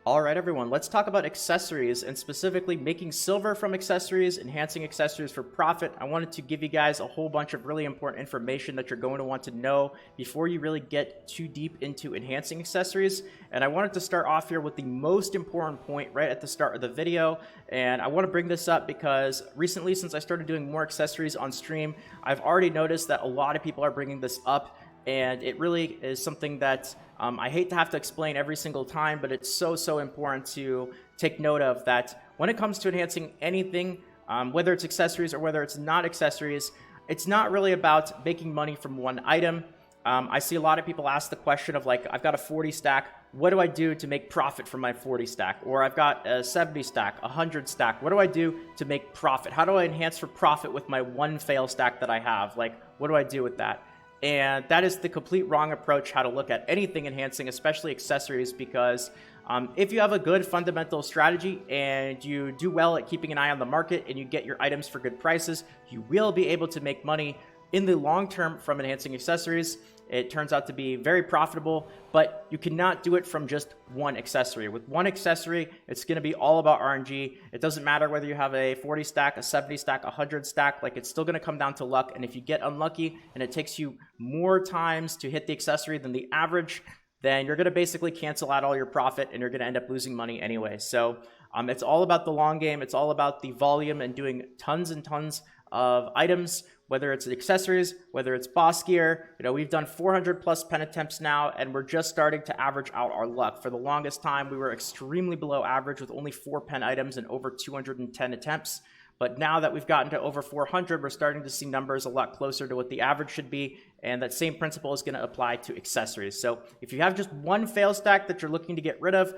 Alright everyone, let's talk about accessories and specifically making silver from accessories, enhancing accessories for profit. I wanted to give you guys a whole bunch of really important information that you're going to want to know before you really get too deep into enhancing accessories. And I wanted to start off here with the most important point right at the start of the video. And I want to bring this up because recently, since I started doing more accessories on stream, I've already noticed that a lot of people are bringing this up. And it really is something that I hate to have to explain every single time, but it's so important to take note of that when it comes to enhancing anything, whether it's accessories or whether it's not accessories, it's not really about making money from one item. I see a lot of people ask the question of like, I've got a 40 stack. What do I do to make profit from my 40 stack? Or I've got a 70 stack, a 100 stack. What do I do to make profit? How do I enhance for profit with my one fail stack that I have? Like, what do I do with that? And that is the complete wrong approach how to look at anything enhancing, especially accessories, because if you have a good fundamental strategy and you do well at keeping an eye on the market and you get your items for good prices, you will be able to make money in the long term from enhancing accessories. It turns out to be very profitable, but you cannot do it from just one accessory. With one accessory, it's going to be all about RNG. It doesn't matter whether you have a 40 stack, a 70 stack, a 100 stack, like it's still going to come down to luck. And if you get unlucky and it takes you more times to hit the accessory than the average, then you're going to basically cancel out all your profit and you're going to end up losing money anyway. So it's all about the long game. It's all about the volume and doing tons and tons of items, whether it's accessories, whether it's boss gear. You know, we've done 400 plus pen attempts now, and we're just starting to average out our luck. For the longest time, we were extremely below average with only 4 pen items and over 210 attempts. But now that we've gotten to over 400, we're starting to see numbers a lot closer to what the average should be. And that same principle is going to apply to accessories. So if you have just one fail stack that you're looking to get rid of,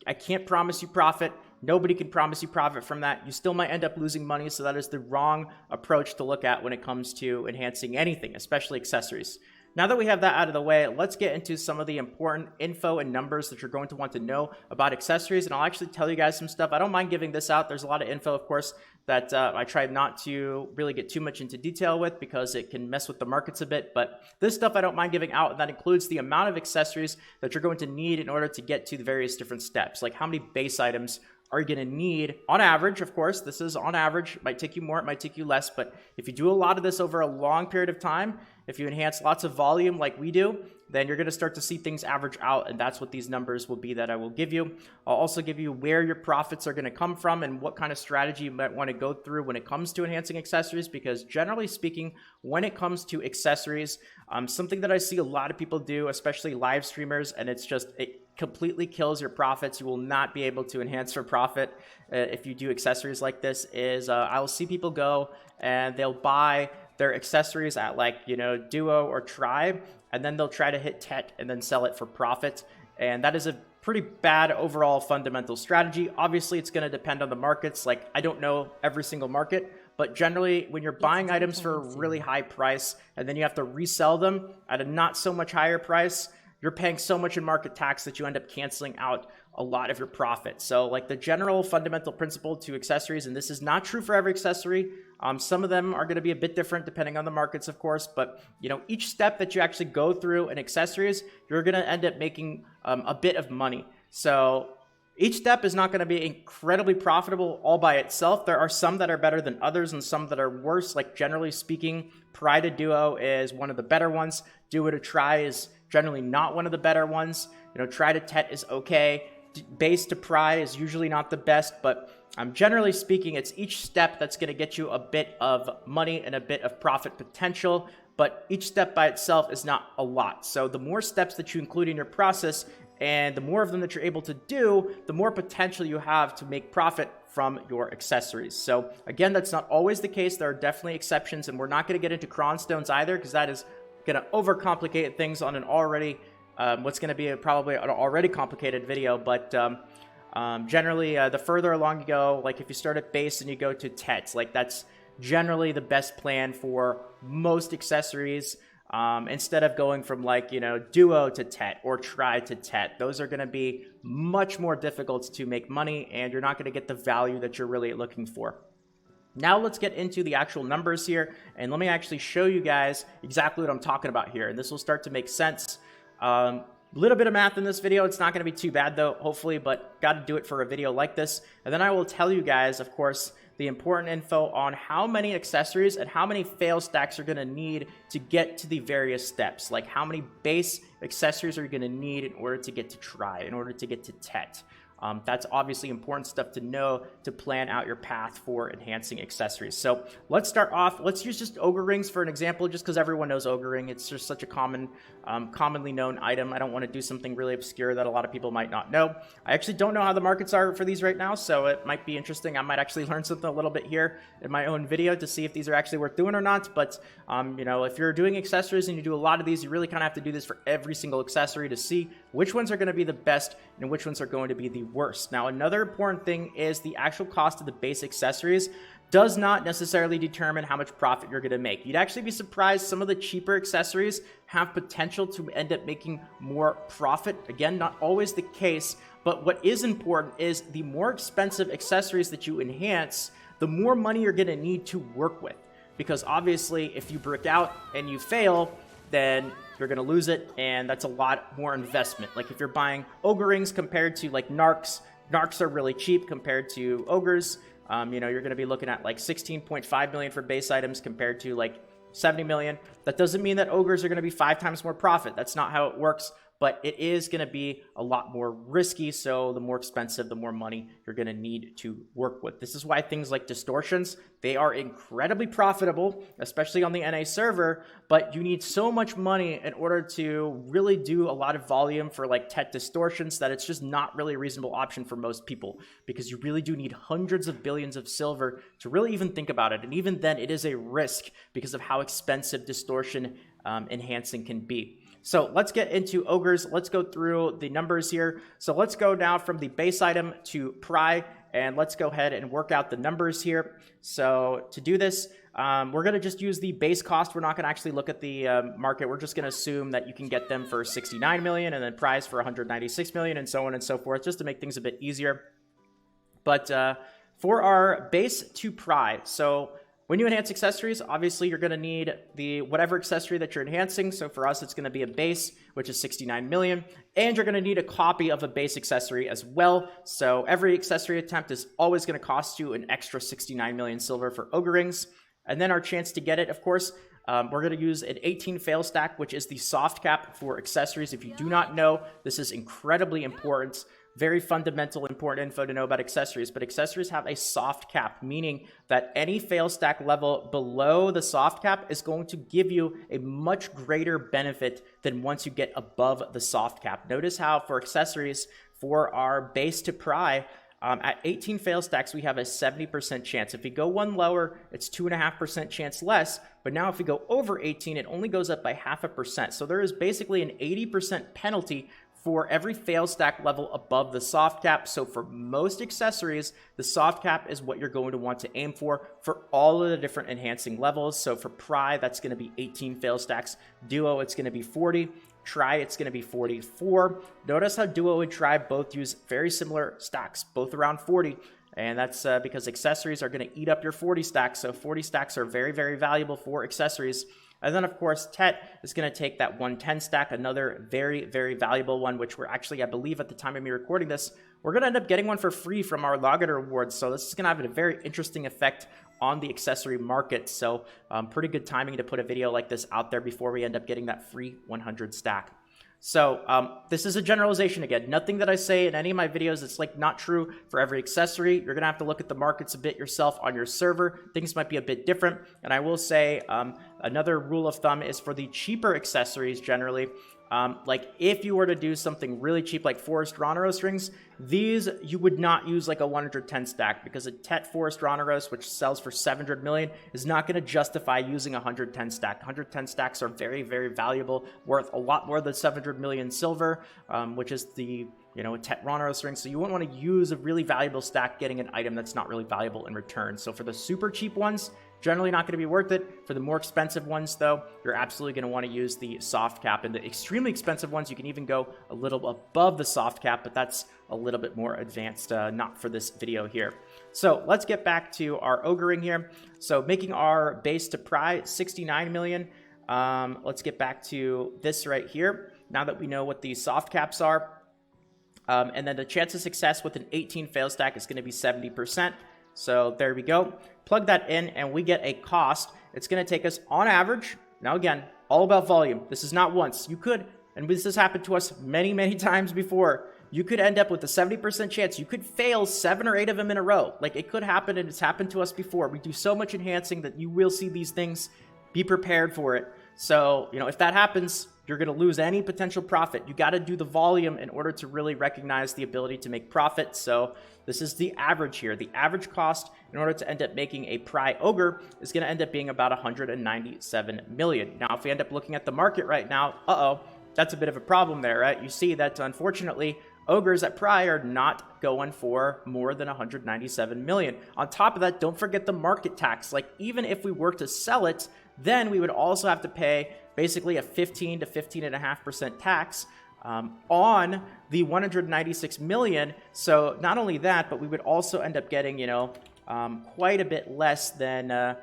I can't promise you profit. Nobody can promise you profit from that. You still might end up losing money. So that is the wrong approach to look at when it comes to enhancing anything, especially accessories. Now that we have that out of the way, let's get into some of the important info and numbers that you're going to want to know about accessories. And I'll actually tell you guys some stuff. I don't mind giving this out. There's a lot of info, of course, that I try not to really get too much into detail with because it can mess with the markets a bit. But this stuff I don't mind giving out, and that includes the amount of accessories that you're going to need in order to get to the various different steps. Like how many base items are you going to need on average? Of course, this is on average. It might take you more, it might take you less, but if you do a lot of this over a long period of time, if you enhance lots of volume like we do, then you're going to start to see things average out, and that's what these numbers will be that I will give you. I'll also give you where your profits are going to come from and what kind of strategy you might want to go through when it comes to enhancing accessories, because generally speaking, when it comes to accessories, something that I see a lot of people do, especially live streamers, and it completely kills your profits. You will not be able to enhance for profit if you do accessories like this, is I'll see people go and they'll buy their accessories at like, you know, Duo or Tribe, and then they'll try to hit Tet and then sell it for profit. And that is a pretty bad overall fundamental strategy. Obviously, it's going to depend on the markets. Like, I don't know every single market, but generally when you're buying items for a really high price and then you have to resell them at a not so much higher price, you're paying so much in market tax that you end up canceling out a lot of your profit. So like the general fundamental principle to accessories, and this is not true for every accessory. Some of them are going to be a bit different depending on the markets, of course, but you know, each step that you actually go through in accessories, you're going to end up making a bit of money. So each step is not going to be incredibly profitable all by itself. There are some that are better than others and some that are worse. Like generally speaking, Pry to Duo is one of the better ones. Duo to Try is generally not one of the better ones. You know, Try to Tet is okay. Base to Pry is usually not the best, but generally speaking, it's each step that's going to get you a bit of money and a bit of profit potential, but each step by itself is not a lot. So the more steps that you include in your process and the more of them that you're able to do, the more potential you have to make profit from your accessories. So again, that's not always the case. There are definitely exceptions, and we're not going to get into cron stones either, because that is going to overcomplicate things on an already what's going to be probably an already complicated video. But generally, the further along you go, like if you start at base and you go to Tets, like that's generally the best plan for most accessories. Instead of going from like, you know, Duo to Tet or Try to Tet, those are going to be much more difficult to make money, and you're not going to get the value that you're really looking for. Now let's get into the actual numbers here, and let me actually show you guys exactly what I'm talking about here, and this will start to make sense. little bit of math in this video. It's not going to be too bad though, hopefully, but got to do it for a video like this. And then I will tell you guys, of course, the important info on how many accessories and how many fail stacks you're going to need to get to the various steps. Like how many base accessories are you going to need in order to get to try, in order to get to Tet. That's obviously important stuff to know to plan out your path for enhancing accessories. So let's start off. Let's use just Ogre rings for an example, just because everyone knows Ogre ring. It's just such a commonly known item. I don't want to do something really obscure that a lot of people might not know. I actually don't know how the markets are for these right now, so it might be interesting. I might actually learn something a little bit here in my own video to see if these are actually worth doing or not. But you know, if you're doing accessories and you do a lot of these, you really kind of have to do this for every single accessory to see which ones are going to be the best and which ones are going to be the worst. Now, another important thing is the actual cost of the base accessories does not necessarily determine how much profit you're going to make. You'd actually be surprised some of the cheaper accessories have potential to end up making more profit. Again, not always the case, but what is important is the more expensive accessories that you enhance, the more money you're going to need to work with. Because obviously, if you brick out and you fail, then you're going to lose it, and that's a lot more investment. Like if you're buying Ogre rings compared to like Narcs are really cheap compared to Ogres. You know, you're going to be looking at like 16.5 million for base items compared to like 70 million. That doesn't mean that Ogres are going to be 5 times more profit. That's not how it works, but it is going to be a lot more risky. So the more expensive, the more money you're going to need to work with. This is why things like distortions, they are incredibly profitable, especially on the NA server, but you need so much money in order to really do a lot of volume for like Tet distortions that it's just not really a reasonable option for most people, because you really do need hundreds of billions of silver to really even think about it. And even then it is a risk because of how expensive distortion enhancing can be. So let's get into Ogres. Let's go through the numbers here. So let's go now from the base item to pry, and let's go ahead and work out the numbers here. So to do this, we're going to just use the base cost. We're not going to actually look at the market. We're just going to assume that you can get them for 69 million and then prize for 196 million and so on and so forth, just to make things a bit easier. But for our base to pry, so when you enhance accessories, obviously you're going to need the whatever accessory that you're enhancing. So for us, it's going to be a base, which is 69 million. And you're going to need a copy of a base accessory as well. So every accessory attempt is always going to cost you an extra 69 million silver for Ogre rings. And then our chance to get it, of course, we're going to use an 18 fail stack, which is the soft cap for accessories. If you do not know, this is incredibly important. Very fundamental, important info to know about accessories, but accessories have a soft cap, meaning that any fail stack level below the soft cap is going to give you a much greater benefit than once you get above the soft cap. Notice how for accessories, for our base to pry, at 18 fail stacks, we have a 70% chance. If we go one lower, it's 2.5% chance less, but now if we go over 18, it only goes up by 0.5%. So there is basically an 80% penalty for every fail stack level above the soft cap. So for most accessories, the soft cap is what you're going to want to aim for all of the different enhancing levels. So for pry, that's going to be 18 fail stacks. Duo, it's going to be 40. Try, it's going to be 44. Notice how Duo and Try both use very similar stacks, both around 40. And that's because accessories are going to eat up your 40 stacks. So 40 stacks are very, very valuable for accessories. And then, of course, Tet is going to take that 110 stack, another very, very valuable one, which we're actually, I believe at the time of me recording this, we're going to end up getting one for free from our Logger rewards. So this is going to have a very interesting effect on the accessory market. So pretty good timing to put a video like this out there before we end up getting that free 100 stack. So this is a generalization again. Nothing that I say in any of my videos, it's like not true for every accessory. You're going to have to look at the markets a bit yourself on your server. Things might be a bit different. And I will say another rule of thumb is for the cheaper accessories generally. Like if you were to do something really cheap like Forest Rhoneros rings, these you would not use like a 110 stack, because a Tet Forest Rhoneros, which sells for 700 million, is not going to justify using a 110 stack. 110 stacks are very, very valuable, worth a lot more than 700 million silver, which is the, you know, a Tet Rhoneros ring. So you wouldn't want to use a really valuable stack getting an item that's not really valuable in return. So for the super cheap ones, generally not going to be worth it. For the more expensive ones, though, you're absolutely going to want to use the soft cap. And the extremely expensive ones, you can even go a little above the soft cap, but that's a little bit more advanced, not for this video here. So let's get back to our Ogre ring here. So making our base to pry 69 million. Let's get back to this right here. now that we know what these soft caps are. And then the chance of success with an 18 fail stack is going to be 70%. So there we go. Plug that in and we get a cost. It's going to take us on average. Now again, all about volume. This is not once. You could, and this has happened to us many, many times before, you could end up with a 70% chance. You could fail 7 or 8 of them in a row. Like, it could happen, and it's happened to us before. We do so much enhancing that you will see these things. Be prepared for it. So, you know, if that happens, you're going to lose any potential profit. You got to do the volume in order to really recognize the ability to make profit. So this is the average here. The average cost in order to end up making a Pry Ogre is going to end up being about 197 million. Now, if we end up looking at the market right now, that's a bit of a problem there, right? You see that, unfortunately, Ogres at Pry are not going for more than 197 million. On top of that, don't forget the market tax. Like, even if we were to sell it, then we would also have to pay basically a 15 to 15.5% tax on the 196 million. So not only that, but we would also end up getting, you know, quite a bit less than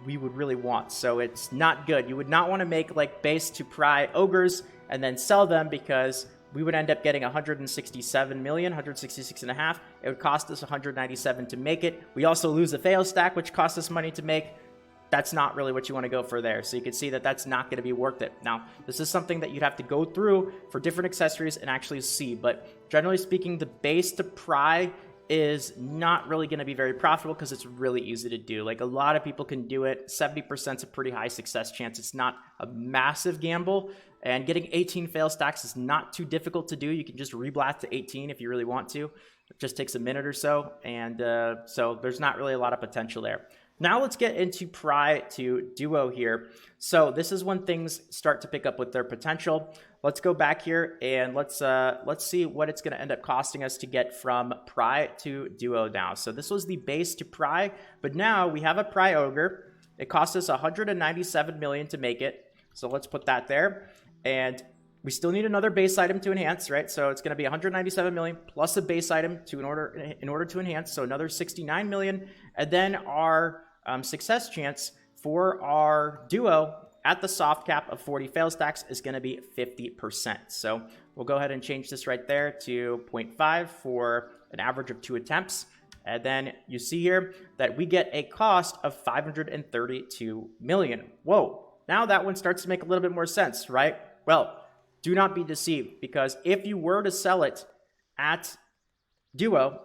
we would really want. So it's not good. You would not want to make like base to Pry Ogres and then sell them, because we would end up getting 167 million, 166 and a half. It would cost us 197 to make it. We also lose the fail stack, which costs us money to make. That's not really what you want to go for there. So you can see that that's not going to be worth it. Now, this is something that you'd have to go through for different accessories and actually see. But generally speaking, the base to Pry is not really going to be very profitable because it's really easy to do. Like, a lot of people can do it. 70% is a pretty high success chance. It's not a massive gamble. And getting 18 fail stacks is not too difficult to do. You can just reblast to 18 if you really want to. It just takes a minute or so. And so there's not really a lot of potential there. Now let's get into Pry to Duo here. So this is when things start to pick up with their potential. Let's go back here and let's see what it's going to end up costing us to get from Pry to Duo now. So this was the base to Pry, but now we have a Pry Ogre. It cost us 197 million to make it. So let's put that there. And we still need another base item to enhance, right? So it's going to be 197 million plus a base item in order to enhance. So another 69 million. And then our success chance for our Duo at the soft cap of 40 fail stacks is going to be 50%. So we'll go ahead and change this right there to 0.5 for an average of 2 attempts. And then you see here that we get a cost of 532 million. Whoa, now that one starts to make a little bit more sense, right? Well, do not be deceived, because if you were to sell it at Duo,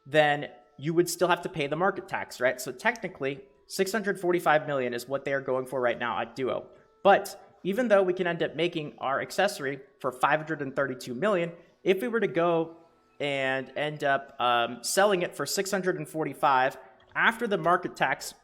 then you would still have to pay the market tax, right? So technically, 645 million is what they are going for right now at Duo. But even though we can end up making our accessory for 532 million, if we were to go and end up selling it for 645 after the market tax,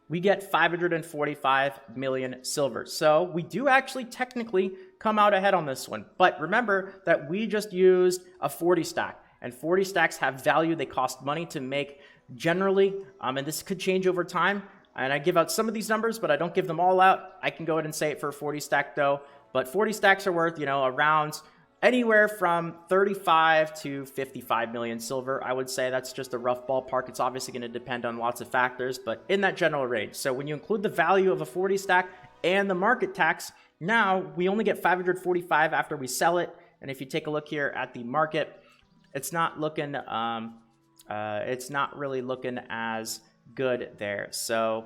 we get 545 million silver. So we do actually technically come out ahead on this one. But remember that we just used a 40 stack. And 40 stacks have value. They cost money to make generally. And this could change over time. And I give out some of these numbers, but I don't give them all out. I can go ahead and say it for a 40 stack though. But 40 stacks are worth, you know, around anywhere from 35 to 55 million silver. I would say that's just a rough ballpark. It's obviously going to depend on lots of factors, but in that general range. So when you include the value of a 40 stack and the market tax, now we only get 545 after we sell it. And if you take a look here at the market, it's not looking, it's not really looking as good there. So,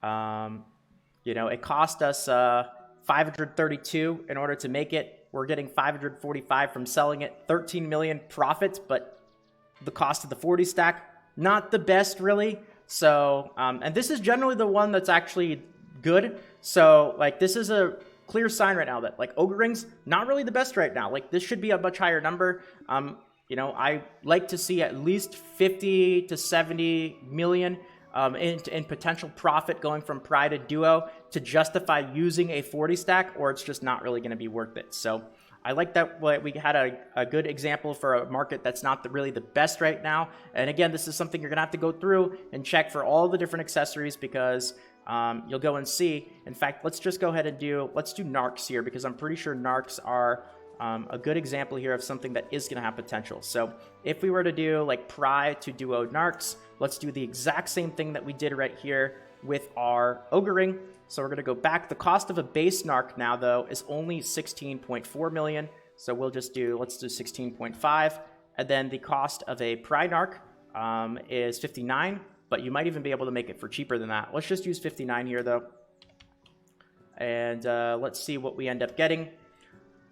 you know, it cost us 532 in order to make it. We're getting 545 from selling it, 13 million profits, but the cost of the 40 stack, not the best really. So, and this is generally the one that's actually good. So, like, this is a clear sign right now that, like, Ogre Rings, not really the best right now. Like, this should be a much higher number. You know, I like to see at least 50 to 70 million in potential profit going from Pry to Duo to justify using a 40 stack, or it's just not really going to be worth it. So I like that we had a good example for a market that's not really the best right now. And again, this is something you're going to have to go through and check for all the different accessories, because you'll go and see. In fact, let's just go ahead and let's do narcs here, because I'm pretty sure narcs are a good example here of something that is going to have potential. So if we were to do like Pry to Duo narcs, let's do the exact same thing that we did right here with our Ogre Ring. So we're going to go back. The cost of a base narc now, though, is only 16.4 million. So we'll just do, let's do 16.5. And then the cost of a pry narc is 59, but you might even be able to make it for cheaper than that. Let's just use 59 here, though. And let's see what we end up getting.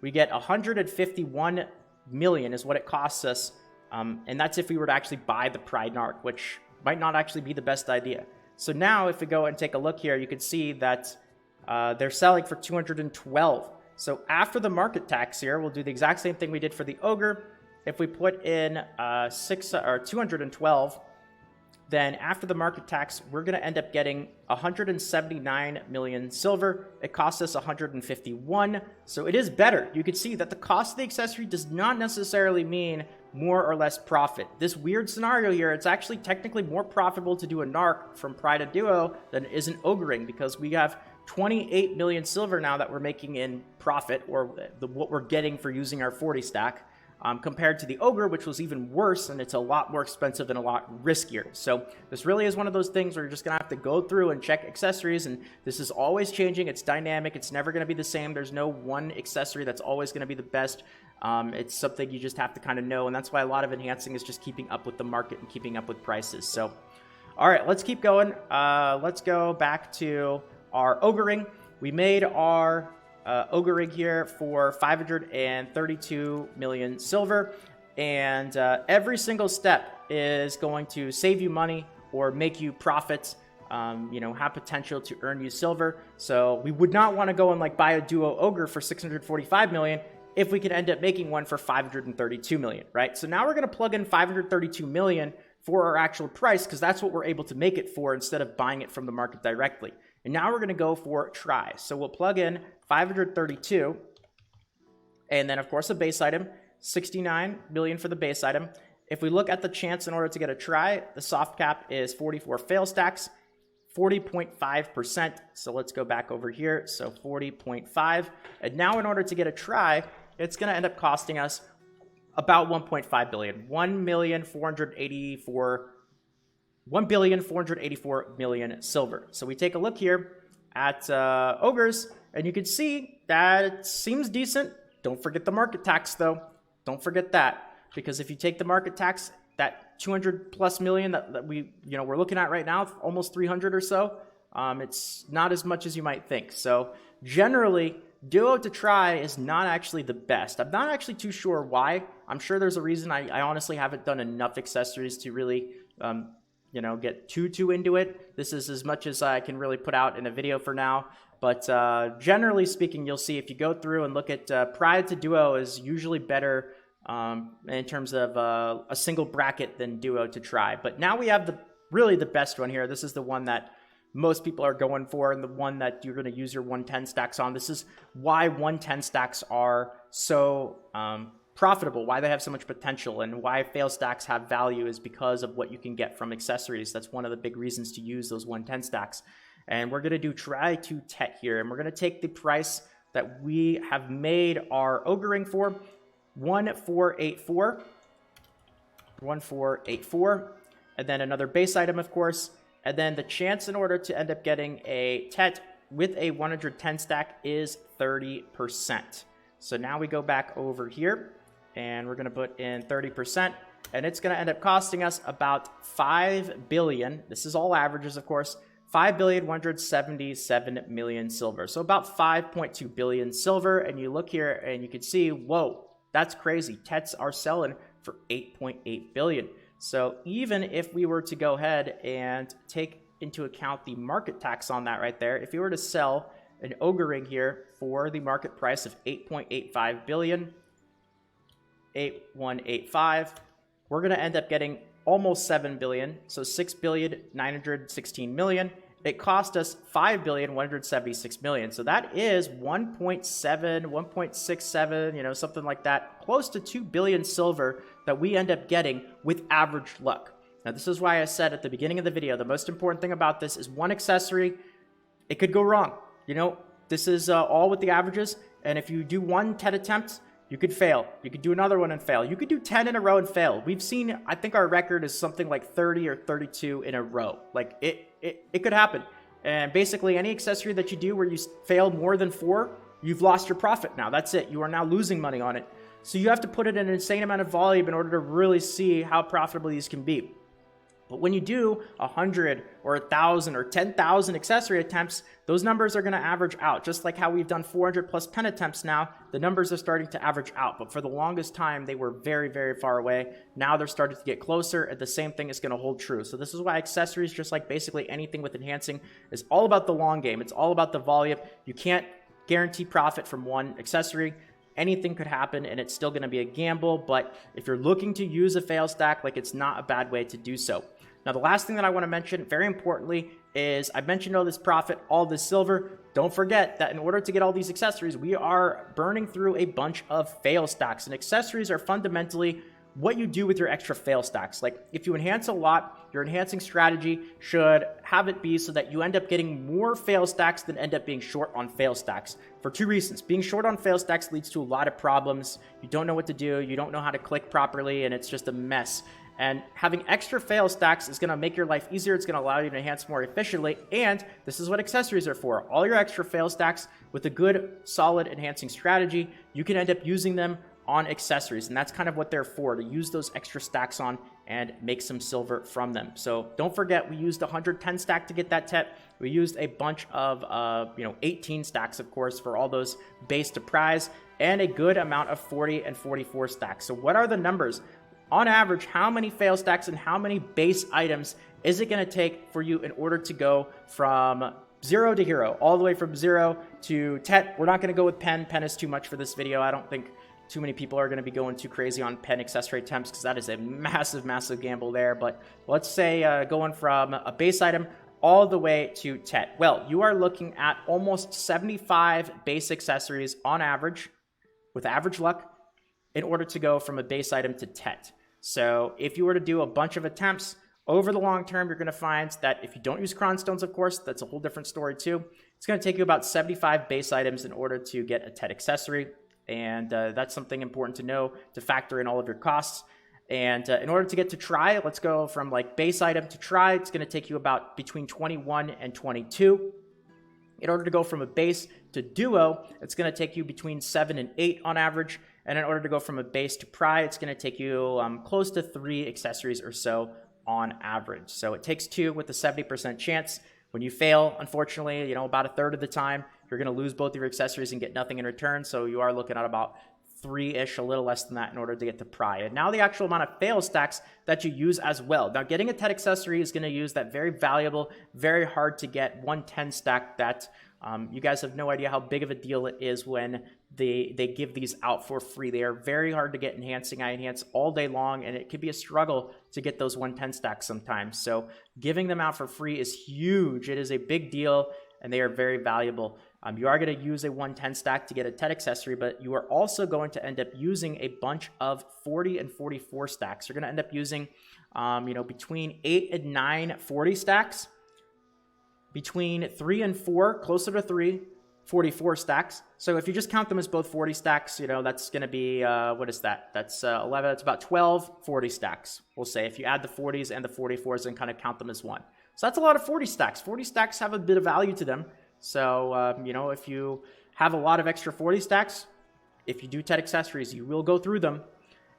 We get 151 million is what it costs us. And that's if we were to actually buy the pry narc, which might not actually be the best idea. So now if we go and take a look here, you can see that they're selling for 212. So after the market tax here, we'll do the exact same thing we did for the Ogre. If we put in 212, then after the market tax, we're going to end up getting 179 million silver. It costs us 151. So it is better. You can see that the cost of the accessory does not necessarily mean more or less profit. This weird scenario here, it's actually technically more profitable to do a narc from Pride to Duo than it is an Ogring, because we have 28 million silver now that we're making in profit, or what we're getting for using our 40 stack. Compared to the Ogre, which was even worse, and it's a lot more expensive and a lot riskier. So this really is one of those things where you're just going to have to go through and check accessories, and this is always changing. It's dynamic. It's never going to be the same. There's no one accessory that's always going to be the best. It's something you just have to kind of know, and that's why a lot of enhancing is just keeping up with the market and keeping up with prices. So, all right, let's keep going. Let's go back to our Ogring. We made our Ogre rig here for 532 million silver, and every single step is going to save you money or make you profit, have potential to earn you silver. So we would not want to go and like buy a duo Ogre for 645 million if we can end up making one for 532 million, right? So now we're going to plug in 532 million for our actual price, because that's what we're able to make it for instead of buying it from the market directly. And now we're going to go for try. So we'll plug in 532, and then of course a base item, 69 million for the base item. If we look at the chance in order to get a try, the soft cap is 44 fail stacks, 40.5%. So let's go back over here. So 40.5. And now in order to get a try, it's going to end up costing us about 1.5 billion, 1,484 million silver. So we take a look here at Ogres, and you can see that it seems decent. Don't forget the market tax, though. Don't forget that, because if you take the market tax, that 200 plus million that we're looking at right now, almost 300 or so, it's not as much as you might think. So generally, duo to try is not actually the best. I'm not actually too sure why. I'm sure there's a reason. I honestly haven't done enough accessories to really get too into it. This is as much as I can really put out in a video for now. But generally speaking, you'll see if you go through and look at Pride to Duo is usually better in terms of a single bracket than Duo to try. But now we have really the best one here. This is the one that most people are going for, and the one that you're going to use your 110 stacks on. This is why 110 stacks are so profitable, why they have so much potential, and why fail stacks have value is because of what you can get from accessories. That's one of the big reasons to use those 110 stacks. And we're going to do try to tet here, and we're going to take the price that we have made our Ogre ring for, 1484, and then another base item, of course, and then the chance in order to end up getting a tet with a 110 stack is 30%. So now we go back over here, and we're going to put in 30%, and it's going to end up costing us about 5 billion. This is all averages, of course. 5,177 million silver. So about 5.2 billion silver. And you look here and you can see, whoa, that's crazy. Tets are selling for 8.8 billion. So even if we were to go ahead and take into account the market tax on that right there, if you were to sell an Ogre ring here for the market price of 8.85 billion, 8185, we're going to end up getting almost 7 billion. So 6,916 million. It cost us 5,176 million. So that is 1.7, 1.67, something like that, close to 2 billion silver that we end up getting with average luck. Now, this is why I said at the beginning of the video, the most important thing about this is one accessory. It could go wrong. This is all with the averages. And if you do one TED attempt, you could fail. You could do another one and fail. You could do 10 in a row and fail. We've seen, I think our record is something like 30 or 32 in a row. Like it could happen. And basically any accessory that you do where you fail more than 4, you've lost your profit now. That's it. You are now losing money on it. So you have to put it in an insane amount of volume in order to really see how profitable these can be. But when you do 100 or 1,000 or 10,000 accessory attempts, those numbers are going to average out. Just like how we've done 400 plus pen attempts now, the numbers are starting to average out. But for the longest time, they were very, very far away. Now they're starting to get closer, and the same thing is going to hold true. So this is why accessories, just like basically anything with enhancing, is all about the long game. It's all about the volume. You can't guarantee profit from one accessory. Anything could happen, and it's still going to be a gamble. But if you're looking to use a fail stack, like, it's not a bad way to do so. Now, the last thing that I want to mention, very importantly, is I mentioned all this profit, all this silver. Don't forget that in order to get all these accessories, we are burning through a bunch of fail stacks. And accessories are fundamentally what you do with your extra fail stacks. Like, if you enhance a lot, your enhancing strategy should have it be so that you end up getting more fail stacks than end up being short on fail stacks. For 2 reasons. Being short on fail stacks leads to a lot of problems. You don't know what to do. You don't know how to click properly, and it's just a mess. And having extra fail stacks is going to make your life easier. It's going to allow you to enhance more efficiently. And this is what accessories are for. All your extra fail stacks with a good, solid enhancing strategy, you can end up using them on accessories. And that's kind of what they're for, to use those extra stacks on and make some silver from them. So don't forget, we used 110 stack to get that tet. We used a bunch of 18 stacks, of course, for all those base to prize, and a good amount of 40 and 44 stacks. So what are the numbers? On average, how many fail stacks and how many base items is it going to take for you in order to go from 0 to hero, all the way from 0 to tet? We're not going to go with pen. Pen is too much for this video. I don't think too many people are going to be going too crazy on pen accessory attempts, because that is a massive, massive gamble there. But let's say going from a base item all the way to tet. Well, you are looking at almost 75 base accessories on average, with average luck, in order to go from a base item to tet. So if you were to do a bunch of attempts over the long term, you're going to find that if you don't use cron stones, of course, that's a whole different story too. It's going to take you about 75 base items in order to get a tet accessory. And that's something important to know, to factor in all of your costs. And in order to get to try, let's go from like base item to try. It's going to take you about between 21 and 22. In order to go from a base to duo, it's going to take you between 7 and 8 on average. And in order to go from a base to pry, it's going to take you close to 3 accessories or so on average. So it takes 2 with a 70% chance. When you fail, unfortunately, about a third of the time, you're going to lose both of your accessories and get nothing in return. So you are looking at about 3-ish, a little less than that, in order to get to pry. And now the actual amount of fail stacks that you use as well. Now, getting a tet accessory is going to use that very valuable, very hard to get 110 stack that you guys have no idea how big of a deal it is when they give these out for free. They are very hard to get enhancing. I enhance all day long, and it can be a struggle to get those 110 stacks sometimes. So giving them out for free is huge. It is a big deal, and they are very valuable. You are going to use a 110 stack to get a tet accessory, but you are also going to end up using a bunch of 40 and 44 stacks. You're going to end up using, between 8 and 9 40 stacks, between 3 and 4, closer to 3, 44 stacks. So if you just count them as both 40 stacks, that's going to be, what is that? That's 11, that's about 12 40 stacks, we'll say, if you add the 40s and the 44s and kind of count them as one. So that's a lot of 40 stacks. 40 stacks have a bit of value to them. So, if you have a lot of extra 40 stacks, if you do tet accessories, you will go through them.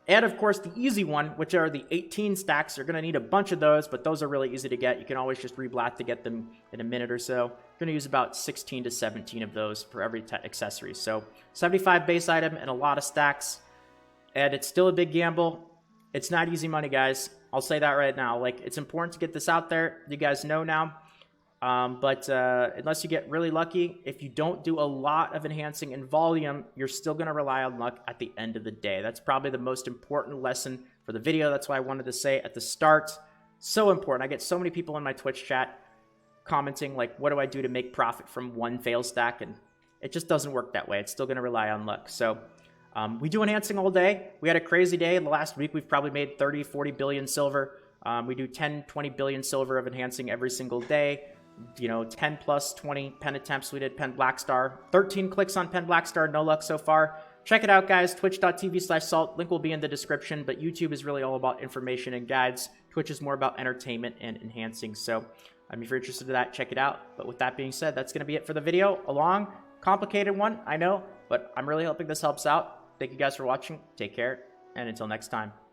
And of course, the easy one, which are the 18 stacks, you're going to need a bunch of those, but those are really easy to get. You can always just reblat to get them in a minute or so. You're going to use about 16 to 17 of those for every tet accessory. So 75 base item and a lot of stacks. And it's still a big gamble. It's not easy money, guys. I'll say that right now. Like, it's important to get this out there. You guys know now. But unless you get really lucky, if you don't do a lot of enhancing in volume, you're still going to rely on luck at the end of the day. That's probably the most important lesson for the video. That's why I wanted to say at the start. So important. I get so many people in my Twitch chat commenting, like, what do I do to make profit from one fail stack? And it just doesn't work that way. It's still going to rely on luck. So we do enhancing all day. We had a crazy day. In the last week, we've probably made 30, 40 billion silver. We do 10, 20 billion silver of enhancing every single day. 10 plus 20 pen attempts. We did pen black star, 13 clicks on pen black star, no luck so far. Check it out, guys. Twitch.tv/salt. Link will be in the description, but YouTube is really all about information and guides. Twitch is more about entertainment and enhancing. So I mean, if you're interested in that, check it out. But with that being said, that's going to be it for the video. A long, complicated one, I know, but I'm really hoping this helps out. Thank you guys for watching. Take care, and until next time.